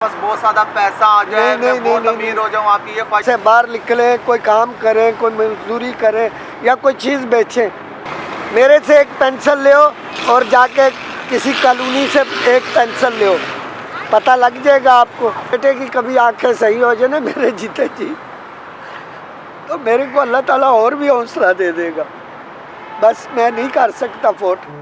बस बहुत ज्यादा पैसा आ जाए, मैं बहुत अमीर हो जाऊँ, आपकी ये ख्वाहिश से बाहर निकले, कोई काम करें, कोई मजदूरी करें या कोई चीज़ बेचें। मेरे से एक पेंसिल ले और जाके किसी कॉलोनी से एक पेंसिल ले, पता लग जाएगा आपको। बेटे की कभी आंखें सही हो जाए ना मेरे जीते जी, तो मेरे को अल्लाह ताला और भी हौसला दे देगा। बस मैं नहीं कर सकता फोट।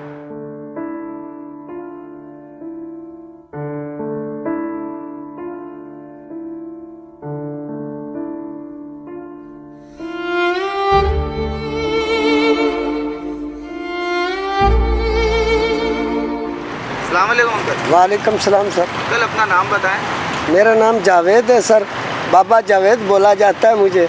वालेकुम सलाम सर। कल अपना नाम बताएं। मेरा नाम जावेद है सर, बाबा जावेद बोला जाता है मुझे।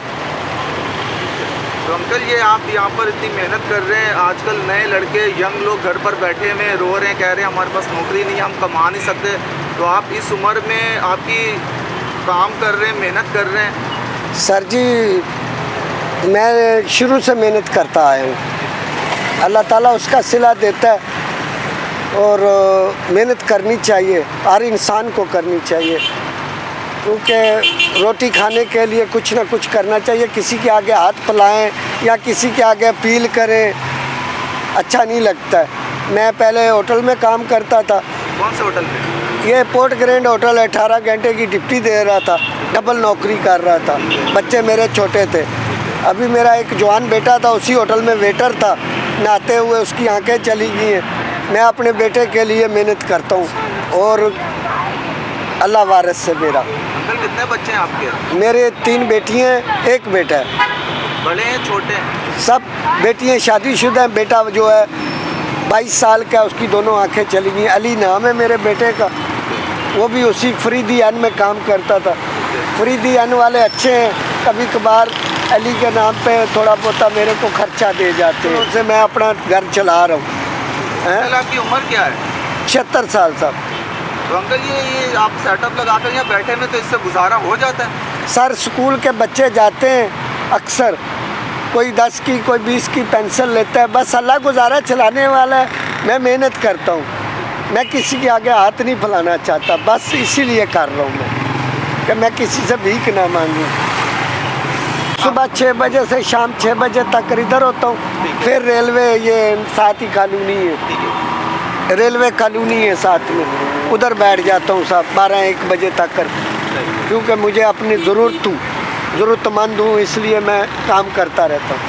तो अंकल ये आप यहाँ पर इतनी मेहनत कर रहे हैं, आजकल नए लड़के यंग लोग घर पर बैठे में रो रहे हैं, कह रहे हैं हमारे पास नौकरी नहीं है, हम कमा नहीं सकते, तो आप इस उम्र में आपकी काम कर रहे हैं, मेहनत कर रहे हैं। सर जी मैं शुरू से मेहनत करता आया हूँ, अल्लाह ताला उसका सिला देता है और मेहनत करनी चाहिए, हर इंसान को करनी चाहिए, क्योंकि रोटी खाने के लिए कुछ ना कुछ करना चाहिए। किसी के आगे हाथ फैलाएं या किसी के आगे अपील करें अच्छा नहीं लगता है। मैं पहले होटल में काम करता था। कौन से होटल में? ये पोर्ट ग्रैंड होटल, 18 घंटे की ड्यूटी दे रहा था, डबल नौकरी कर रहा था, बच्चे मेरे छोटे थे। अभी मेरा एक जवान बेटा था, उसी होटल में वेटर था, नहाते हुए उसकी आंखें चली गई हैं। मैं अपने बेटे के लिए मेहनत करता हूँ और अल्लाह वारिस से मेरा। अंकल कितने बच्चे हैं आपके? मेरे 3 बेटियाँ हैं, 1 बेटा है। बड़े हैं छोटे हैं? सब बेटियाँ शादीशुदा हैं, बेटा जो है 22 साल का, उसकी दोनों आंखें चली गई। अली नाम है मेरे बेटे का, वो भी उसी फरीदी अन में काम करता था। फरीदी अन वाले अच्छे हैं, कभी कभार अली के नाम पे थोड़ा बहुत मेरे को खर्चा दे जाते हैं, उससे मैं अपना घर चला रहा हूँ। आपकी उम्र क्या है? 76 साल साहब। तो अंकल ये आप सेटअप लगा कर यहाँ बैठे में, तो इससे गुजारा हो जाता है? सर स्कूल के बच्चे जाते हैं अक्सर, कोई 10 की कोई 20 की पेंसिल लेता है, बस अल्लाह गुजारा चलाने वाला है। मैं मेहनत करता हूँ, मैं किसी के आगे हाथ नहीं फैलाना चाहता, बस इसीलिए कर रहा हूँ मैं कि मैं किसी से भीख ना मांगूँ। सुबह 6 बजे से शाम 6 बजे तक इधर होता हूँ, फिर रेलवे ये साथ ही कॉलोनी है, रेलवे कॉलोनी है साथ में, उधर बैठ जाता हूँ साहब 12-1 बजे तक कर, क्योंकि मुझे अपनी ज़रूरतमंद हूँ, इसलिए मैं काम करता रहता हूँ।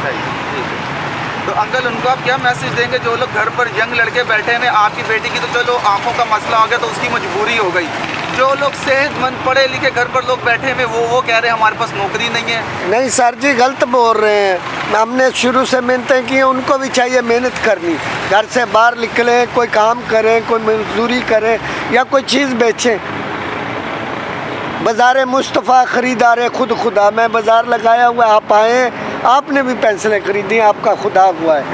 तो अंकल उनको आप क्या मैसेज देंगे जो लोग घर पर यंग लड़के बैठे हैं? आपकी बेटी की तो चलो आंखों का मसला हो गया तो उसकी मजबूरी हो गई, जो लोग सेहतमंद पढ़े लिखे घर पर लोग बैठे हैं वो कह रहे हैं हमारे पास नौकरी नहीं है। नहीं सर जी गलत बोल रहे हैं, हमने शुरू से मेहनतें की हैं, उनको भी चाहिए मेहनत करनी, घर से बाहर निकलें, कोई काम करें, कोई मजदूरी करें या कोई चीज़ बेचें। बाज़ार मुस्तफ़ा ख़रीदार खुद खुदा, मैं बाज़ार लगाया हुआ, आप आए, आपने भी पेंसिलें खरीदी, आपका खुदा हुआ है,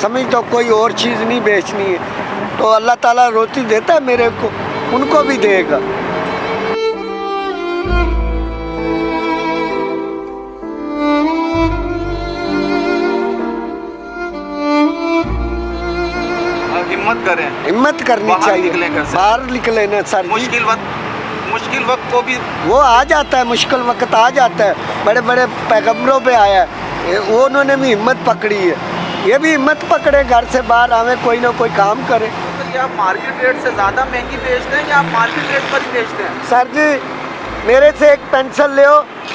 समझ तो कोई और चीज़ नहीं बेचनी है, तो अल्लाह ताला रोटी देता है मेरे को, उनको भी देगा। हिम्मत करें, हिम्मत करनी चाहिए, बाहर निकले ना सर। मुश्किल वक्त को भी वो आ जाता है, मुश्किल वक्त आ जाता है, बड़े बड़े पैगंबरों पे आया है, वो उन्होंने भी हिम्मत पकड़ी है, ये भी हिम्मत पकड़े, घर से बाहर आवे, कोई ना कोई काम करे। तो आप मार्केट रेट से ज़्यादा महंगी बेचते हैं या आप मार्केट रेट पर ही बेचते हैं? सर जी मेरे से एक पेंसिल ले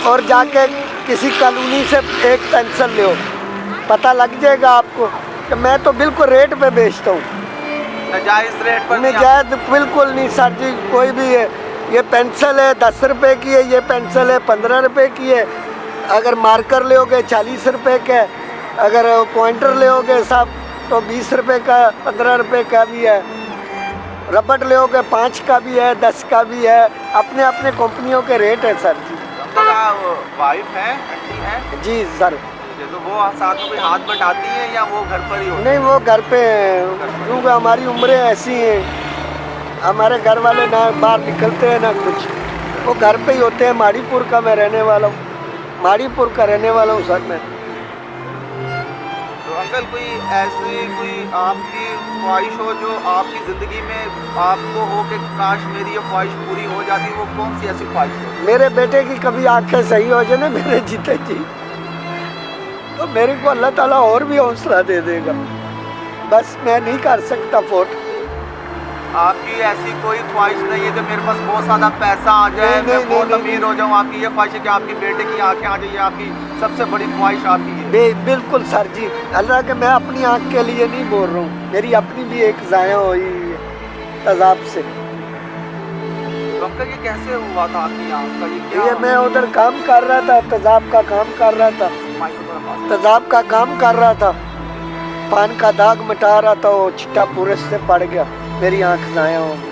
और जाके किसी कॉलोनी से एक पेंसिल ले, पता लग जाएगा आपको कि मैं तो बिल्कुल रेट पे बेचता हूँ, नाजायज़ रेट पर? नाजायज़ बिल्कुल नहीं सर जी, कोई भी है, ये पेंसिल है 10 रुपए की है, ये पेंसिल है 15 रुपए की है, अगर मार्कर लोगे 40 रुपए का, अगर पॉइंटर लोगे साहब तो 20 रुपए का, 15 रुपए का भी है, रबड़ लोगे 5 का भी है, 10 का भी है, अपने अपने कंपनियों के रेट है सर जी। वाइफ है, आंटी है? जी सर। तो वो साथ में कोई हाथ बटाती है या वो घर पर ही होती है? नहीं वो घर पे है, क्योंकि हमारी उम्रें ऐसी हैं, हमारे घर वाले ना बाहर निकलते हैं ना कुछ, वो घर पे ही होते हैं। माड़ीपुर का मैं रहने वाला हूँ, माड़ीपुर का रहने वाला हूँ सर मैं। तो अंकल कोई ऐसी कोई आपकी ख्वाहिश हो जो आपकी ज़िंदगी में आपको हो कि काश मेरी ये ख्वाहिश पूरी हो जाती, वो कौन सी ऐसी ख्वाहिश है? मेरे बेटे की कभी आंखें सही हो जाए ना मेरे जीते जी, तो मेरे को अल्लाह ताला और भी हौसला दे देगा। बस मैं नहीं कर सकता अफोर्ड। आपकी ऐसी कोई ख्वाहिश नहीं है कि मेरे पास बहुत ज़्यादा पैसा आ जाए, नहीं, मैं नहीं, बहुत नहीं, अमीर हो जाऊँ? आपकी ये ख्वाहिश है कि आपके बेटे की आंखें आ जाए, ये आपकी सबसे बड़ी ख्वाहिश आपकी है? बिल्कुल सर जी, अल्लाह के मैं अपनी आँख के लिए नहीं बोल रहा हूँ, मेरी अपनी भी एक ज़ाया हुई है तेज़ाब से। तो अंकल ये कैसे हुआ था आपकी आंख का? ये क्या? ये मैं उधर काम कर रहा था, तेज़ाब का काम कर रहा था, तेज़ाब का काम कर रहा था, पान का दाग मिटा रहा था, वो चिट्टा पूरे से पड़ गया, मेरी आंख ज़ाया हो गई।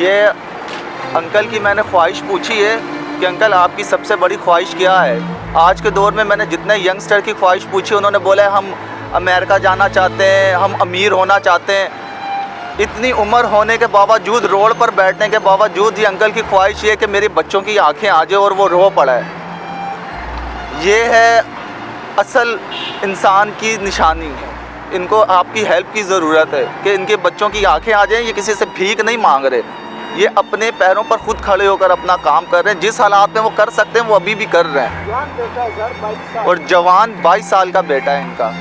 ये अंकल की मैंने ख्वाहिश पूछी है कि अंकल आपकी सबसे बड़ी ख्वाहिश क्या है? आज के दौर में मैंने जितने यंगस्टर की ख्वाहिश पूछी, उन्होंने बोला है हम अमेरिका जाना चाहते हैं, हम अमीर होना चाहते हैं। इतनी उम्र होने के बावजूद, रोड पर बैठने के बावजूद, ये अंकल की ख्वाहिश ये कि मेरे बच्चों की आंखें आ जाए और वो रो पड़ा है। ये है असल इंसान की निशानी है। इनको आपकी हेल्प की ज़रूरत है कि इनके बच्चों की आंखें आ जाएं। ये किसी से भीख नहीं मांग रहे, ये अपने पैरों पर खुद खड़े होकर अपना काम कर रहे हैं। जिस हालात में वो कर सकते हैं वो अभी भी कर रहे हैं। जवान बेटा है सर, 22 साल। और जवान 22 साल का बेटा है इनका।